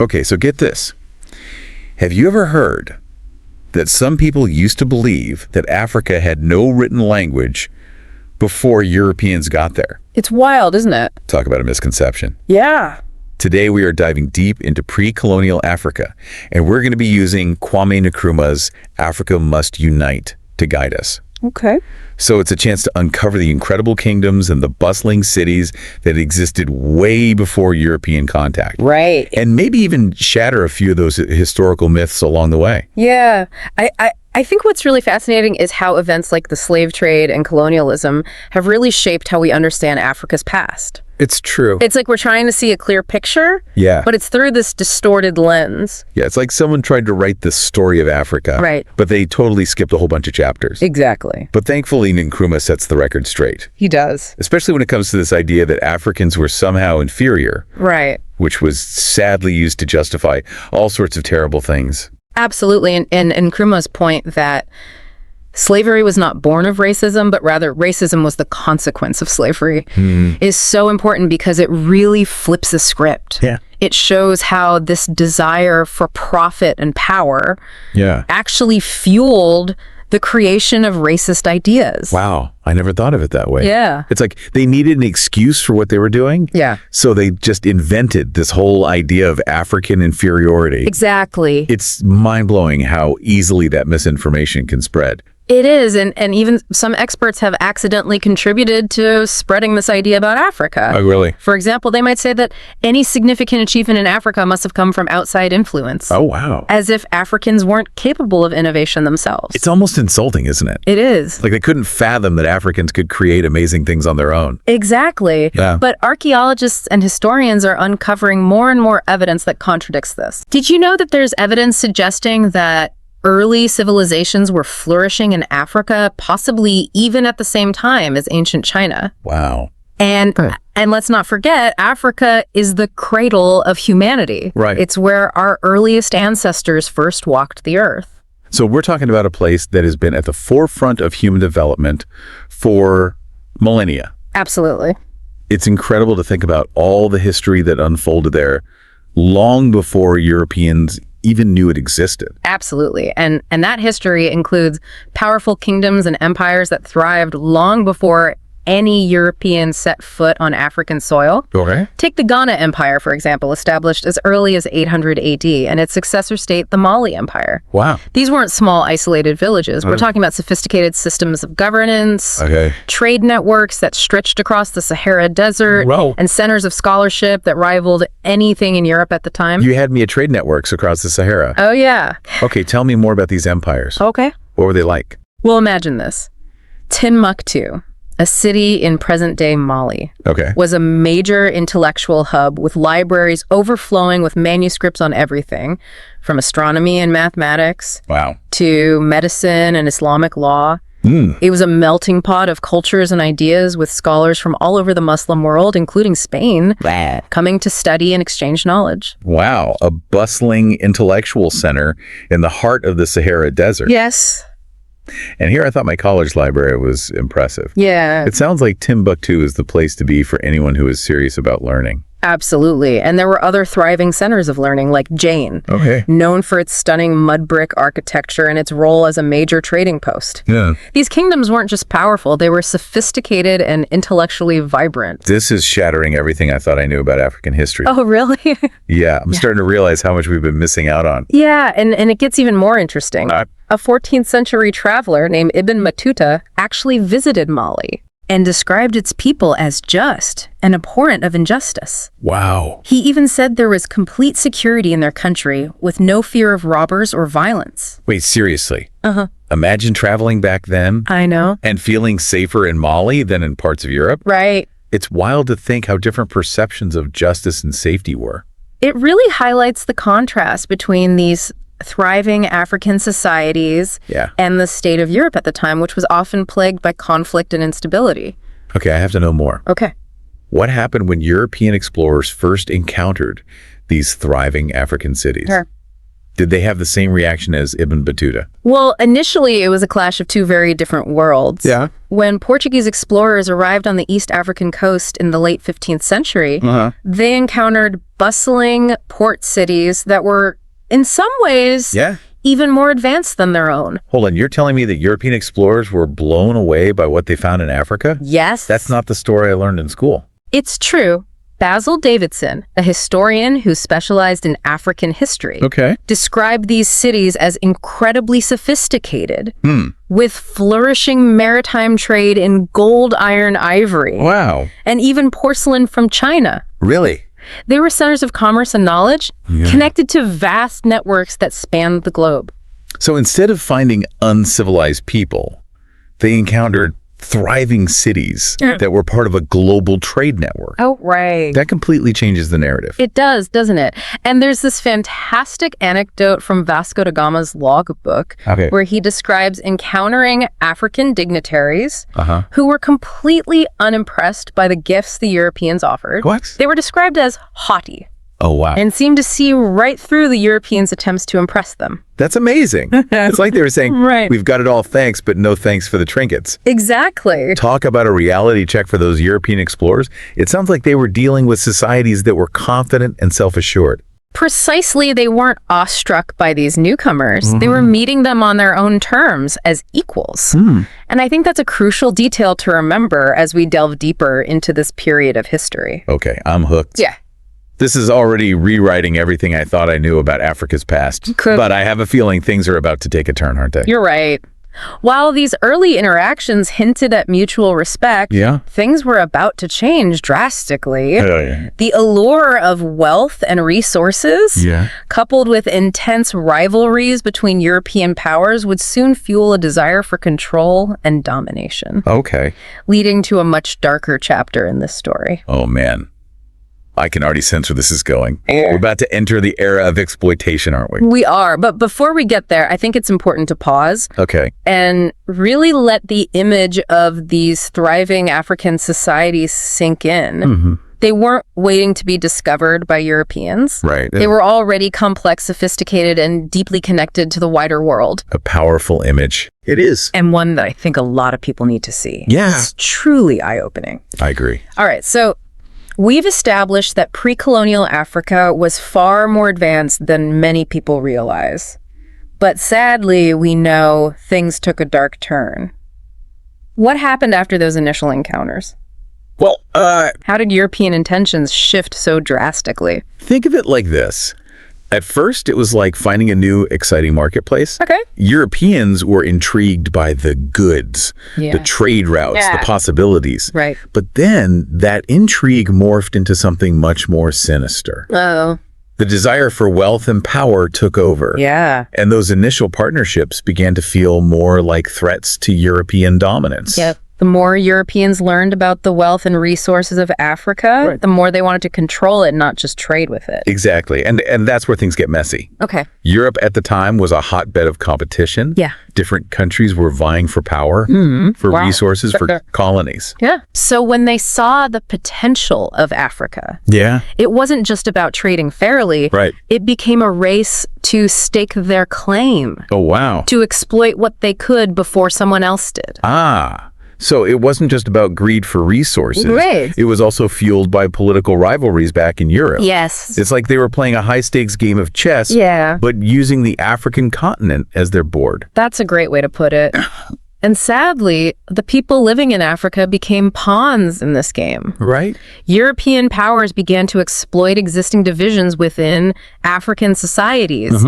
Okay, so get this. Have you ever heard that some people used to believe that Africa had no written language before Europeans got there? It's wild, isn't it? Talk about a misconception. Yeah. Today, we are diving deep into pre-colonial Africa, and we're going to be using Kwame Nkrumah's Africa Must Unite to guide us. Okay. So it's a chance to uncover the incredible kingdoms and the bustling cities that existed way before European contact. Right. And maybe even shatter a few of those historical myths along the way. Yeah. I think what's really fascinating is how events like the slave trade and colonialism have really shaped how we understand Africa's past. It's true. It's like we're trying to see a clear picture, Yeah. but it's through this distorted lens. Yeah, it's like someone tried to write the story of Africa. Right. But they totally skipped a whole bunch of chapters. Exactly. But thankfully, Nkrumah sets the record straight. He does. Especially when it comes to this idea that Africans were somehow inferior, Right. which was sadly used to justify all sorts of terrible things. Absolutely. And Nkrumah's point that slavery was not born of racism, but rather racism was the consequence of slavery is so important because it really flips the script. Yeah. It shows how this desire for profit and power actually fueled the creation of racist ideas. Wow. I never thought of it that way. Yeah. It's like they needed an excuse for what they were doing. Yeah. So they just invented this whole idea of African inferiority. Exactly. It's mind-blowing how easily that misinformation can spread. It is, and even some experts have accidentally contributed to spreading this idea about Africa. Oh, really? For example, they might say that any significant achievement in Africa must have come from outside influence. Oh, wow. As if Africans weren't capable of innovation themselves. It's almost insulting, isn't it? It is. Like they couldn't fathom that Africans could create amazing things on their own. Exactly. Yeah. But archaeologists and historians are uncovering more and more evidence that contradicts this. Did you know that there's evidence suggesting that early civilizations were flourishing in Africa, possibly even at the same time as ancient China? Wow. And let's not forget, Africa is the cradle of humanity. Right. It's where our earliest ancestors first walked the earth. So we're talking about a place that has been at the forefront of human development for millennia. Absolutely. It's incredible to think about all the history that unfolded there long before Europeans even knew it existed. Absolutely. And that history includes powerful kingdoms and empires that thrived long before any European set foot on African soil. Okay. Take the Ghana Empire, for example, established as early as 800 AD, and its successor state, the Mali Empire. Wow. These weren't small, isolated villages. We're talking about sophisticated systems of governance, trade networks that stretched across the Sahara Desert, and centers of scholarship that rivaled anything in Europe at the time. You had me at trade networks across the Sahara. Oh, yeah. Okay, tell me more about these empires. Okay. What were they like? Well, imagine this. Timbuktu, a city in present-day Mali, was a major intellectual hub with libraries overflowing with manuscripts on everything, from astronomy and mathematics to medicine and Islamic law. It was a melting pot of cultures and ideas with scholars from all over the Muslim world, including Spain, coming to study and exchange knowledge. Wow, a bustling intellectual center in the heart of the Sahara Desert. Yes. And here I thought my college library was impressive. Yeah. It sounds like Timbuktu is the place to be for anyone who is serious about learning. Absolutely. And there were other thriving centers of learning like Jain, known for its stunning mud brick architecture and its role as a major trading post. Yeah. These kingdoms weren't just powerful, they were sophisticated and intellectually vibrant. This is shattering everything I thought I knew about African history. Oh, really? Yeah, I'm starting to realize how much we've been missing out on. Yeah, and it gets even more interesting. A 14th century traveler named Ibn Battuta actually visited Mali and described its people as just and abhorrent of injustice. Wow. He even said there was complete security in their country with no fear of robbers or violence. Wait, seriously? Imagine traveling back then. I know. And feeling safer in Mali than in parts of Europe. Right. It's wild to think how different perceptions of justice and safety were. It really highlights the contrast between these thriving African societies and the state of Europe at the time, which was often plagued by conflict and instability. Okay, I have to know more. Okay. What happened when European explorers first encountered these thriving African cities? Sure. Did they have the same reaction as Ibn Battuta? Well, initially, it was a clash of two very different worlds. Yeah. When Portuguese explorers arrived on the East African coast in the late 15th century, they encountered bustling port cities that were, in some ways, even more advanced than their own. Hold on, you're telling me that European explorers were blown away by what they found in Africa? Yes. That's not the story I learned in school. It's true. Basil Davidson, a historian who specialized in African history, described these cities as incredibly sophisticated, with flourishing maritime trade in gold, iron, ivory. Wow. And even porcelain from China. Really? They were centers of commerce and knowledge, connected to vast networks that spanned the globe. So instead of finding uncivilized people, they encountered thriving cities that were part of a global trade network. Oh, right. That completely changes the narrative. It does, doesn't it? And there's this fantastic anecdote from Vasco da Gama's logbook where he describes encountering African dignitaries who were completely unimpressed by the gifts the Europeans offered. What? They were described as haughty. Oh, wow. And seemed to see right through the Europeans' attempts to impress them. That's amazing. It's like they were saying, we've got it all thanks, but no thanks for the trinkets. Exactly. Talk about a reality check for those European explorers. It sounds like they were dealing with societies that were confident and self-assured. Precisely, they weren't awestruck by these newcomers. They were meeting them on their own terms as equals. And I think that's a crucial detail to remember as we delve deeper into this period of history. Okay, I'm hooked. Yeah. This is already rewriting everything I thought I knew about Africa's past. But I have a feeling things are about to take a turn, aren't they? You're right. While these early interactions hinted at mutual respect, things were about to change drastically. The allure of wealth and resources, coupled with intense rivalries between European powers, would soon fuel a desire for control and domination. Leading to a much darker chapter in this story. Oh, man. I can already sense where this is going. We're about to enter the era of exploitation, aren't we? We are. But before we get there, I think it's important to pause. And really let the image of these thriving African societies sink in. They weren't waiting to be discovered by Europeans. They were already complex, sophisticated, and deeply connected to the wider world. A powerful image. It is. And one that I think a lot of people need to see. It's truly eye-opening. I agree. All right, so we've established that pre-colonial Africa was far more advanced than many people realize. But sadly, we know things took a dark turn. What happened after those initial encounters? Well, how did European intentions shift so drastically? Think of it like this. At first, it was like finding a new, exciting marketplace. Europeans were intrigued by the goods, the trade routes, the possibilities. But then that intrigue morphed into something much more sinister. The desire for wealth and power took over. And those initial partnerships began to feel more like threats to European dominance. The more Europeans learned about the wealth and resources of Africa, the more they wanted to control it, not just trade with it. Exactly. And that's where things get messy. Europe at the time was a hotbed of competition. Different countries were vying for power, for resources, for colonies. So when they saw the potential of Africa, it wasn't just about trading fairly. It became a race to stake their claim. To exploit what they could before someone else did. So it wasn't just about greed for resources. It was also fueled by political rivalries back in Europe. It's like they were playing a high-stakes game of chess, but using the African continent as their board. That's a great way to put it. And sadly, the people living in Africa became pawns in this game. European powers began to exploit existing divisions within African societies,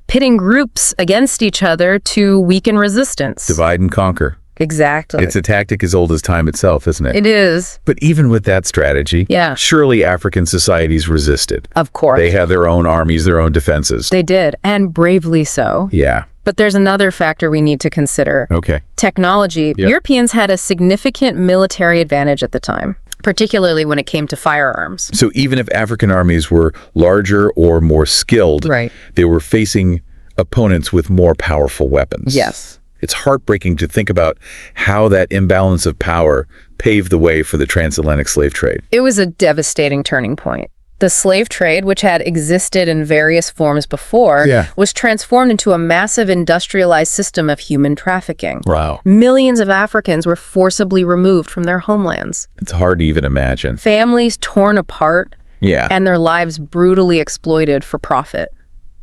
pitting groups against each other to weaken resistance. Divide and conquer. Exactly. It's a tactic as old as time itself, isn't it? It is. But even with that strategy, surely African societies resisted. Of course. They had their own armies, their own defenses. They did, and bravely so. But there's another factor we need to consider. Technology. Europeans had a significant military advantage at the time, particularly when it came to firearms. So even if African armies were larger or more skilled, they were facing opponents with more powerful weapons. It's heartbreaking to think about how that imbalance of power paved the way for the transatlantic slave trade. It was a devastating turning point. The slave trade, which had existed in various forms before, was transformed into a massive industrialized system of human trafficking. Wow. Millions of Africans were forcibly removed from their homelands. It's hard to even imagine. Families torn apart, and their lives brutally exploited for profit.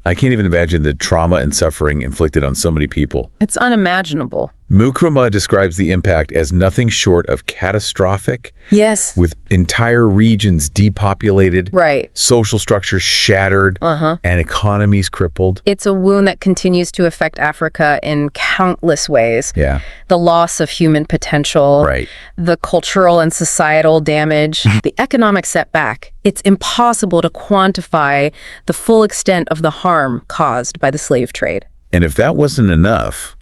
I can't even imagine the trauma and suffering inflicted on so many people. It's unimaginable. Nkrumah describes the impact as nothing short of catastrophic. Yes. With entire regions depopulated, social structures shattered, and economies crippled. It's a wound that continues to affect Africa in countless ways. Yeah. The loss of human potential, the cultural and societal damage, the economic setback. It's impossible to quantify the full extent of the harm caused by the slave trade. And if that wasn't enough,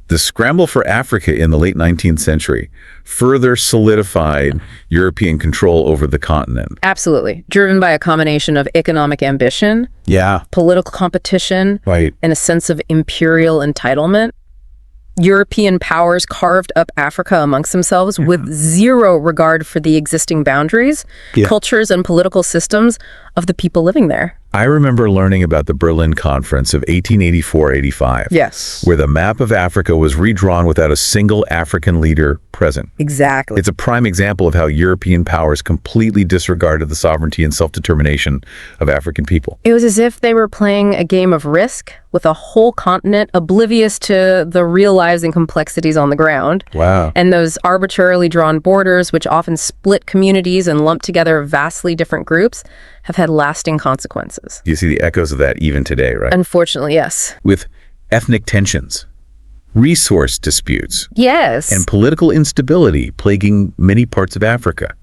the scramble for Africa in the late 19th century further solidified European control over the continent. Absolutely. Driven by a combination of economic ambition, political competition, and a sense of imperial entitlement. European powers carved up Africa amongst themselves with zero regard for the existing boundaries, cultures, and political systems of the people living there. I remember learning about the Berlin Conference of 1884-85. Yes. Where the map of Africa was redrawn without a single African leader present. Exactly. It's a prime example of how European powers completely disregarded the sovereignty and self-determination of African people. It was as if they were playing a game of Risk with a whole continent oblivious to the real lives and complexities on the ground. Wow. And those arbitrarily drawn borders, which often split communities and lump together vastly different groups, have had lasting consequences. You see the echoes of that even today, right? Unfortunately, yes. With ethnic tensions, resource disputes, and political instability plaguing many parts of Africa.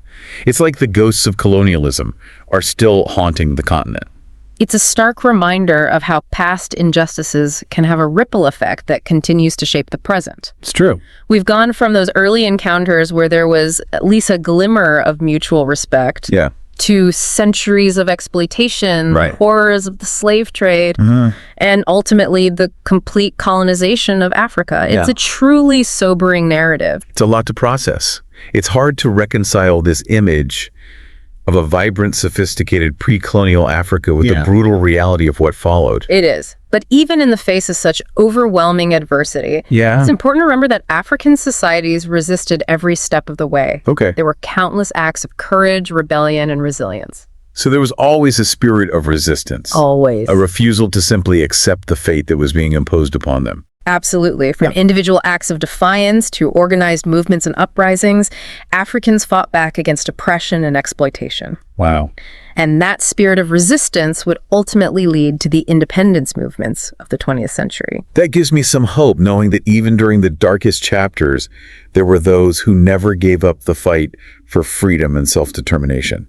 It's like the ghosts of colonialism are still haunting the continent. It's a stark reminder of how past injustices can have a ripple effect that continues to shape the present. It's true. We've gone from those early encounters where there was at least a glimmer of mutual respect to centuries of exploitation, horrors of the slave trade, and ultimately the complete colonization of Africa. It's a truly sobering narrative. It's a lot to process. It's hard to reconcile this image of a vibrant, sophisticated pre-colonial Africa with the brutal reality of what followed. It is. But even in the face of such overwhelming adversity, it's important to remember that African societies resisted every step of the way. There were countless acts of courage, rebellion, and resilience. So there was always a spirit of resistance. Always. A refusal to simply accept the fate that was being imposed upon them. Absolutely. From individual acts of defiance to organized movements and uprisings, Africans fought back against oppression and exploitation. Wow. And that spirit of resistance would ultimately lead to the independence movements of the 20th century. That gives me some hope, knowing that even during the darkest chapters, there were those who never gave up the fight for freedom and self-determination.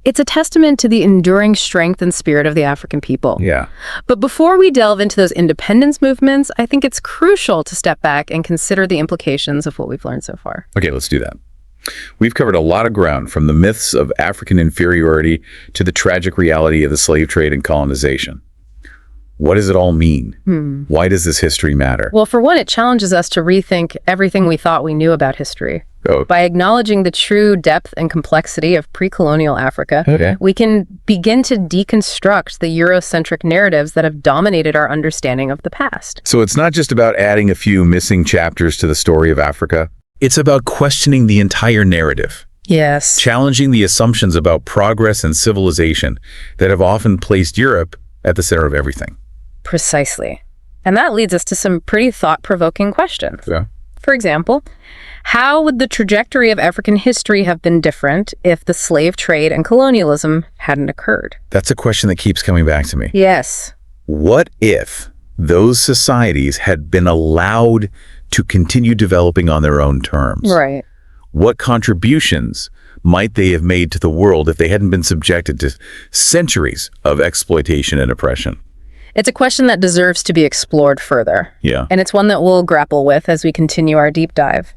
It's a testament to the enduring strength and spirit of the African people. Yeah. But before we delve into those independence movements, I think it's crucial to step back and consider the implications of what we've learned so far. Okay, let's do that. We've covered a lot of ground, from the myths of African inferiority to the tragic reality of the slave trade and colonization. What does it all mean? Why does this history matter? Well, for one, it challenges us to rethink everything we thought we knew about history. By acknowledging the true depth and complexity of pre-colonial Africa, we can begin to deconstruct the Eurocentric narratives that have dominated our understanding of the past. So it's not just about adding a few missing chapters to the story of Africa. It's about questioning the entire narrative. Yes. Challenging the assumptions about progress and civilization that have often placed Europe at the center of everything. Precisely. And that leads us to some pretty thought-provoking questions. For example, how would the trajectory of African history have been different if the slave trade and colonialism hadn't occurred? That's a question that keeps coming back to me. Yes. What if those societies had been allowed to continue developing on their own terms? Right. What contributions might they have made to the world if they hadn't been subjected to centuries of exploitation and oppression? It's a question that deserves to be explored further. Yeah. And it's one that we'll grapple with as we continue our deep dive.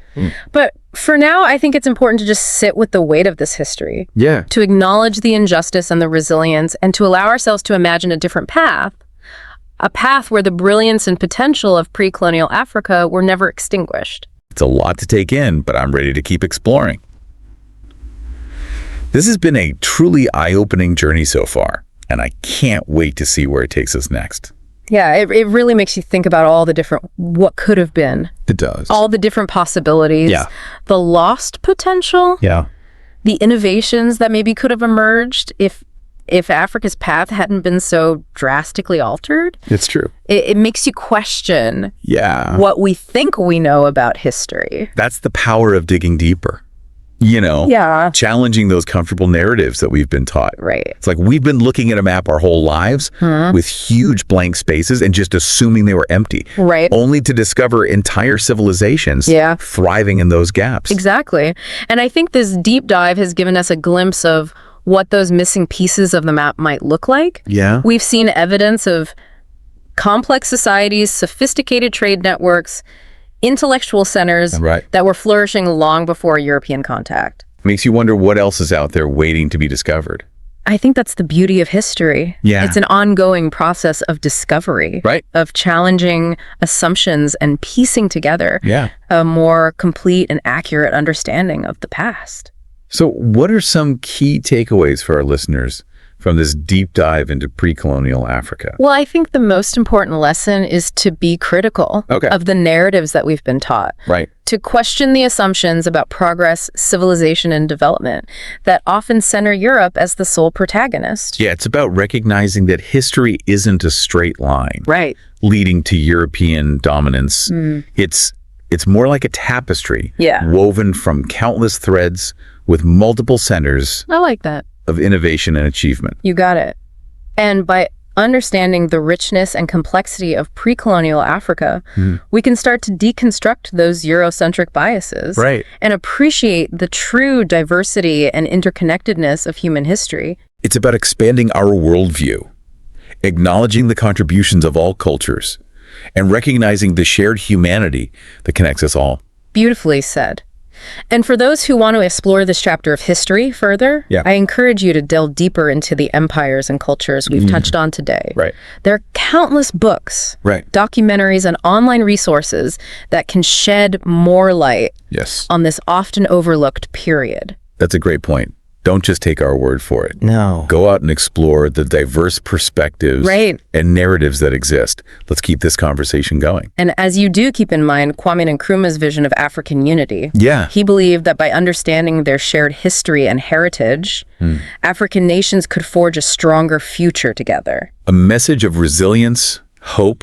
But for now, I think it's important to just sit with the weight of this history. Yeah. To acknowledge the injustice and the resilience, and to allow ourselves to imagine a different path. A path where the brilliance and potential of pre-colonial Africa were never extinguished. It's a lot to take in, but I'm ready to keep exploring. This has been a truly eye-opening journey so far, and I can't wait to see where it takes us next. Yeah, it really makes you think about all the different what could have been. It does. All the different possibilities. Yeah. The lost potential. Yeah. The innovations that maybe could have emerged if Africa's path hadn't been so drastically altered. It's true. It makes you question what we think we know about history. That's the power of digging deeper. Challenging those comfortable narratives that we've been taught. Right. It's like we've been looking at a map our whole lives with huge blank spaces and just assuming they were empty. Right. Only to discover entire civilizations thriving in those gaps. Exactly. And I think this deep dive has given us a glimpse of what those missing pieces of the map might look like. Yeah. We've seen evidence of complex societies, sophisticated trade networks, intellectual centers that were flourishing long before European contact. Makes you wonder what else is out there waiting to be discovered. I think that's the beauty of history. Yeah. It's an ongoing process of discovery, of challenging assumptions and piecing together a more complete and accurate understanding of the past. So what are some key takeaways for our listeners from this deep dive into pre-colonial Africa? Well, I think the most important lesson is to be critical of the narratives that we've been taught. Right. To question the assumptions about progress, civilization, and development that often center Europe as the sole protagonist. Yeah, it's about recognizing that history isn't a straight line. Right. Leading to European dominance. It's more like a tapestry. Woven from countless threads with multiple centers. I like that. Of innovation and achievement. You got it. And by understanding the richness and complexity of pre-colonial Africa, we can start to deconstruct those Eurocentric biases and appreciate the true diversity and interconnectedness of human history. It's about expanding our worldview, acknowledging the contributions of all cultures, and recognizing the shared humanity that connects us all. Beautifully said. And for those who want to explore this chapter of history further, I encourage you to delve deeper into the empires and cultures we've touched on today. There are countless books, documentaries, and online resources that can shed more light on this often overlooked period. That's a great point. Don't just take our word for it. No. Go out and explore the diverse perspectives and narratives that exist. Let's keep this conversation going. And as you do, keep in mind Kwame Nkrumah's vision of African unity. He believed that by understanding their shared history and heritage, African nations could forge a stronger future together. A message of resilience, hope,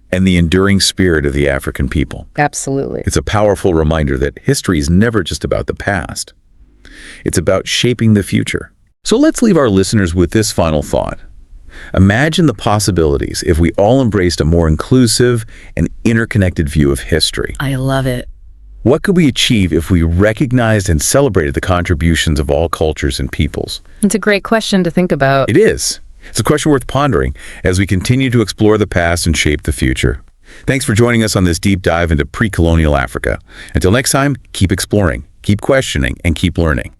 and the enduring spirit of the African people. Absolutely. It's a powerful reminder that history is never just about the past. It's about shaping the future. So let's leave our listeners with this final thought. Imagine the possibilities if we all embraced a more inclusive and interconnected view of history. I love it. What could we achieve if we recognized and celebrated the contributions of all cultures and peoples? It's a great question to think about. It is. It's a question worth pondering as we continue to explore the past and shape the future. Thanks for joining us on this deep dive into pre-colonial Africa. Until next time, keep exploring, keep questioning, and keep learning.